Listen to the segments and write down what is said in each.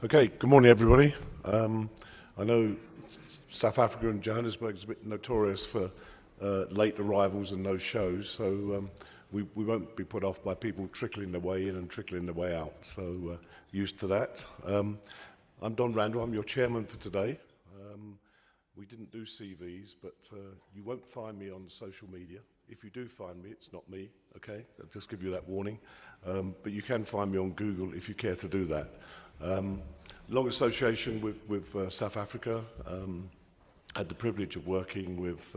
Okay, good morning everybody. I know South Africa and Johannesburg is a bit notorious for late arrivals and no shows, so we won't be put off by people trickling their way in and trickling their way out, so used to that. I'm Don Randall, I'm your chairman for today. We didn't do CVs, but you won't find me on social media. If you do find me, it's not me, okay? I'll just give you that warning. But you can find me on Google if you care to do that. Long association with South Africa. Had the privilege of working with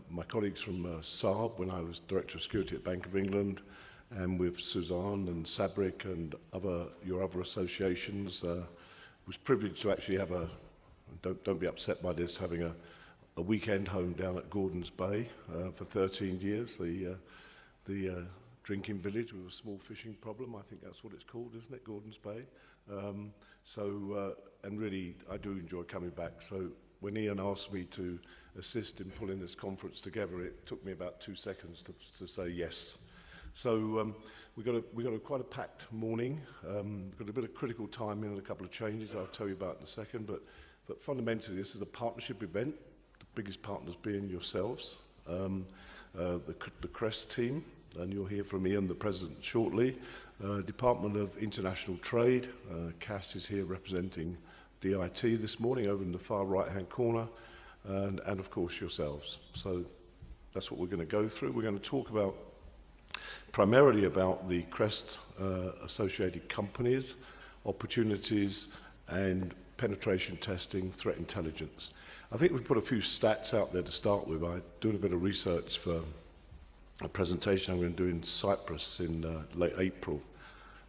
my colleagues from SARB when I was Director of Security at Bank of England, and with Suzanne and SABRIC and your other associations. Was privileged to actually have don't be upset by this, having a weekend home down at Gordon's Bay for 13 years, the drinking village with a small fishing problem. I think that's what it's called, isn't it, Gordon's Bay? And really, I do enjoy coming back. So when Ian asked me to assist in pulling this conference together, it took me about 2 seconds to say yes. So we got quite a packed morning. Got a bit of critical timing and a couple of changes I'll tell you about in a second. But fundamentally, this is a partnership event. The biggest partners being yourselves, the CREST team, and you'll hear from Ian, the president, shortly. Department of International Trade, Cass is here representing DIT this morning over in the far right-hand corner, and of course yourselves. So that's what we're going to go through. We're going to talk primarily about the CREST associated companies, opportunities, and penetration testing, threat intelligence. I think we've put a few stats out there to start with. I'm doing a bit of research for a presentation I'm going to do in Cyprus in late April.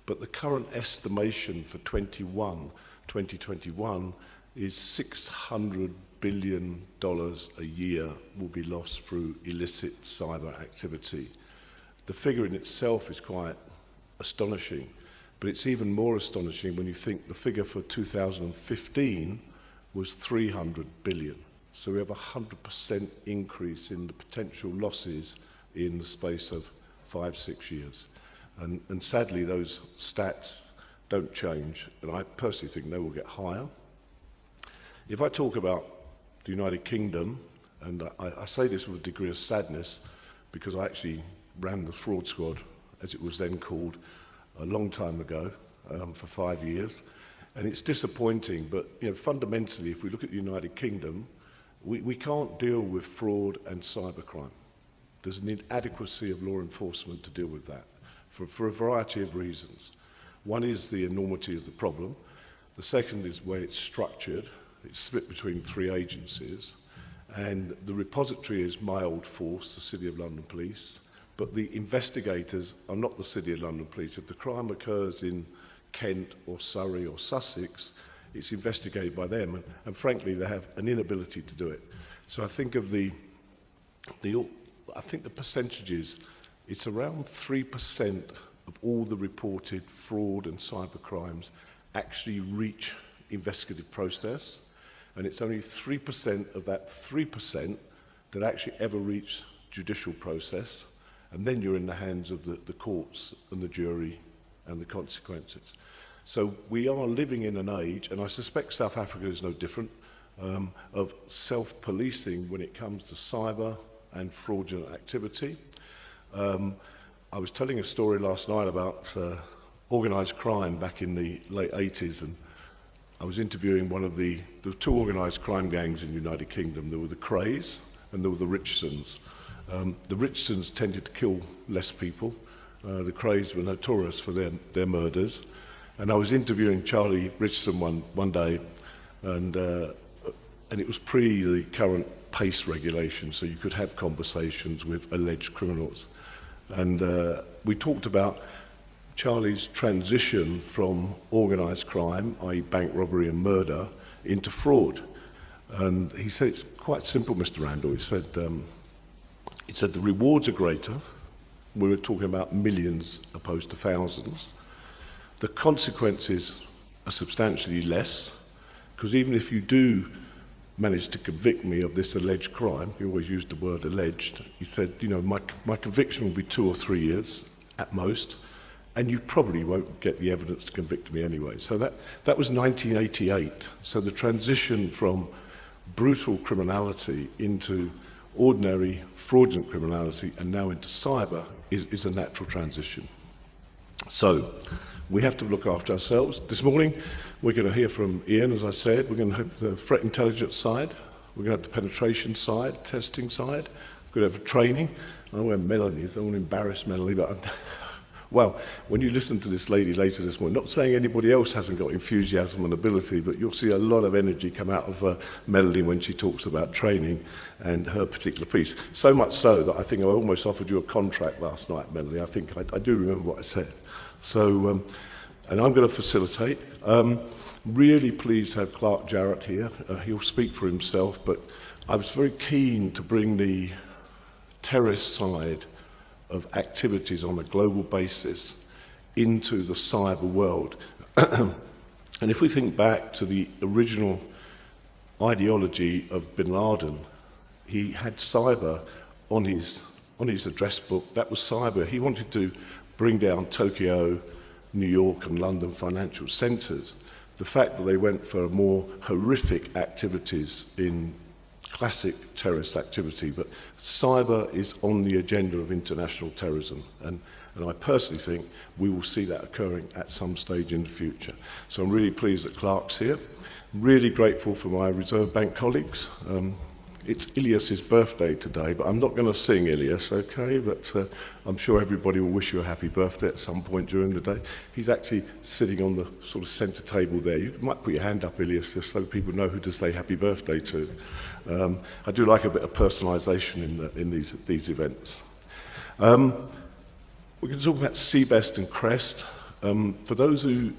But the current estimation for 2021 is $600 billion a year will be lost through illicit cyber activity. The figure in itself is quite astonishing, but it's even more astonishing when you think the figure for 2015 was 300 billion. So we have a 100% increase in the potential losses in the space of 5-6 years. And sadly, those stats don't change, and I personally think they will get higher. If I talk about the United Kingdom, and I say this with a degree of sadness, because I actually ran the fraud squad, as it was then called, a long time ago, for 5 years, and it's disappointing, but fundamentally, if we look at the United Kingdom, we can't deal with fraud and cybercrime. There's an inadequacy of law enforcement to deal with that for a variety of reasons. One is the enormity of the problem. The second is where it's structured. It's split between 3 agencies, and the repository is my old force, the City of London Police, but the investigators are not the City of London Police. If the crime occurs in Kent or Surrey or Sussex, it's investigated by them, and frankly, they have an inability to do it. So I think of the percentages, it's around 3% of all the reported fraud and cyber crimes actually reach investigative process, and it's only 3% of that 3% that actually ever reach judicial process, and then you're in the hands of the courts and the jury and the consequences. So we are living in an age, and I suspect South Africa is no different, of self-policing when it comes to cyber and fraudulent activity. I was telling a story last night about organised crime back in the late 80s, and I was interviewing there were 2 organised crime gangs in the United Kingdom. There were the Krays and there were the Richardsons. The Richardsons tended to kill less people. The Krays were notorious for their murders. And I was interviewing Charlie Richardson one day, and it was pre the current PACE regulation, so you could have conversations with alleged criminals. And we talked about Charlie's transition from organised crime, i.e. bank robbery and murder, into fraud. And he said, it's quite simple, Mr. Randall. He said the rewards are greater. We were talking about millions opposed to thousands. The consequences are substantially less, because even if you do managed to convict me of this alleged crime, he always used the word alleged, he said, my conviction will be 2 or 3 years at most, and you probably won't get the evidence to convict me anyway. So that was 1988. So the transition from brutal criminality into ordinary fraudulent criminality and now into cyber is a natural transition. So we have to look after ourselves. This morning we're going to hear from Ian, as I said. We're going to have the threat intelligence side, we're going to have the penetration side, testing side, we're going to have training. I know where Melanie is, I don't want to embarrass Melanie, but well, when you listen to this lady later this morning, not saying anybody else hasn't got enthusiasm and ability, but you'll see a lot of energy come out of Melanie when she talks about training and her particular piece. So much so that I think I almost offered you a contract last night, Melanie. I think I do remember what I said. So, and I'm going to facilitate. Really pleased to have Clark Jarrett here. He'll speak for himself, but I was very keen to bring the terrorist side of activities on a global basis into the cyber world. And if we think back to the original ideology of bin Laden, he had cyber on his address book. That was cyber. He wanted to bring down Tokyo, New York and London financial centres. The fact that they went for more horrific activities in classic terrorist activity, but cyber is on the agenda of international terrorism, and I personally think we will see that occurring at some stage in the future. So I'm really pleased that Clark's here. Really grateful for my Reserve Bank colleagues. It's Ilyas's birthday today, but I'm not going to sing Ilyas, okay? But I'm sure everybody will wish you a happy birthday at some point during the day. He's actually sitting on the sort of centre table there. You might put your hand up, Ilyas, just so people know who to say happy birthday to. I do like a bit of personalisation in these events. We're going to talk about Seebest and CREST. For those who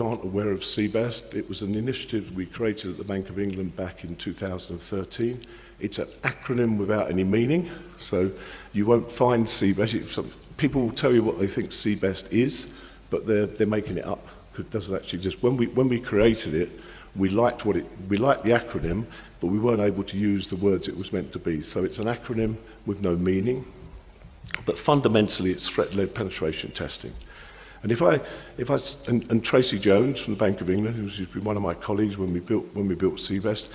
aren't aware of Seebest, it was an initiative we created at the Bank of England back in 2013. It's an acronym without any meaning, so you won't find Seebest. People will tell you what they think Seebest is, but they're making it up. It doesn't actually exist. When we created it, we liked the acronym, but we weren't able to use the words it was meant to be. So it's an acronym with no meaning, but fundamentally it's threat-led penetration testing. And and Tracy Jones from the Bank of England, who's been one of my colleagues when we built Seebest,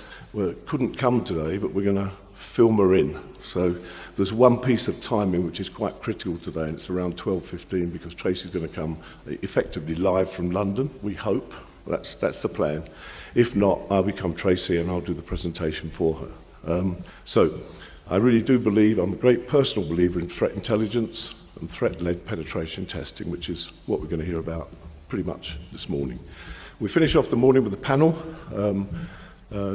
couldn't come today, but we're going to film her in. So there's one piece of timing which is quite critical today, and it's around 12:15 because Tracy's going to come effectively live from London. We hope that's the plan. If not, I'll become Tracy and I'll do the presentation for her. So I really do believe, I'm a great personal believer in threat intelligence and threat-led penetration testing, which is what we're going to hear about pretty much this morning. We finish off the morning with a panel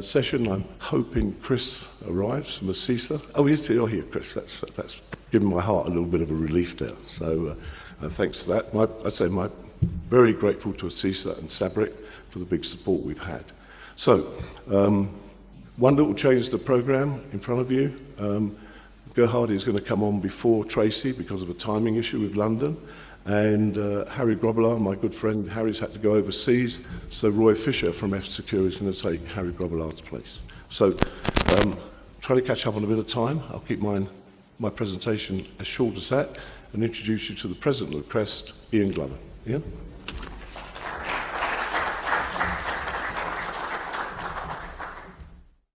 session. I'm hoping Chris arrives from ACISA. Oh, he is here. Oh, here, Chris. That's given my heart a little bit of a relief there. So thanks for that. I'd say I'm very grateful to ACISA and SABRIC for the big support we've had. So, one little change to the programme in front of you. Gerhard is going to come on before Tracy because of a timing issue with London, and Harry Grobbelaar, my good friend, Harry's had to go overseas, so Roy Fisher from F-Secure is going to take Harry Grobbelaar's place. So, try to catch up on a bit of time. I'll keep my presentation as short as that and introduce you to the President of CREST, Ian Glover. Ian?